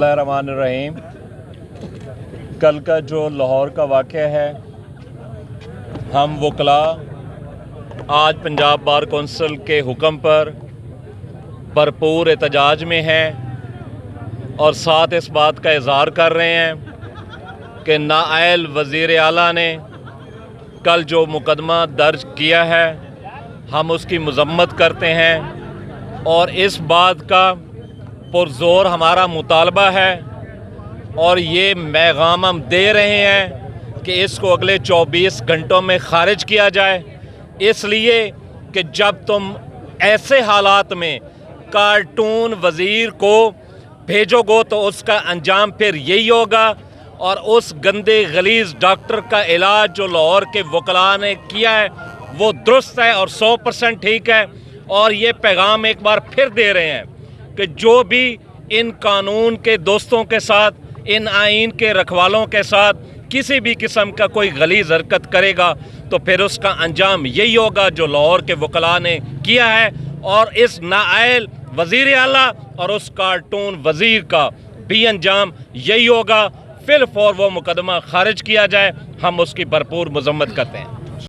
रहीम। कल का जो लाहौर का वाक़या है, हम वकला आज पंजाब बार कौंसिल के हुक्म पर भरपूर एहतजाज में हैं और साथ इस बात का इज़हार कर रहे हैं कि नाअहल वज़ीर आला ने कल जो मुकदमा दर्ज किया है, हम उसकी मज़म्मत करते हैं और इस बात का पुरज़ोर हमारा मुतालबा है और ये पैगाम हम दे रहे हैं कि इसको अगले 24 घंटों में ख़ारिज किया जाए, इसलिए कि जब तुम ऐसे हालात में कार्टून वज़ीर को भेजोगे तो उसका अंजाम फिर यही होगा और उस गंदे गलीज़ डॉक्टर का इलाज जो लाहौर के वकला ने किया है वो दुरुस्त है और 100% ठीक है। और ये पैगाम एक बार फिर दे रहे हैं कि जो भी इन कानून के दोस्तों के साथ, इन आइन के रखवालों के साथ किसी भी किस्म का कोई गलीज़ हरकत करेगा तो फिर उसका अंजाम यही होगा जो लाहौर के वकला ने किया है। और इस नाअहल वज़ीर आला और उस कार्टून वज़ीर का भी अंजाम यही होगा। फिल फौर वो मुकदमा खारिज किया जाए, हम उसकी भरपूर मज़म्मत करते हैं।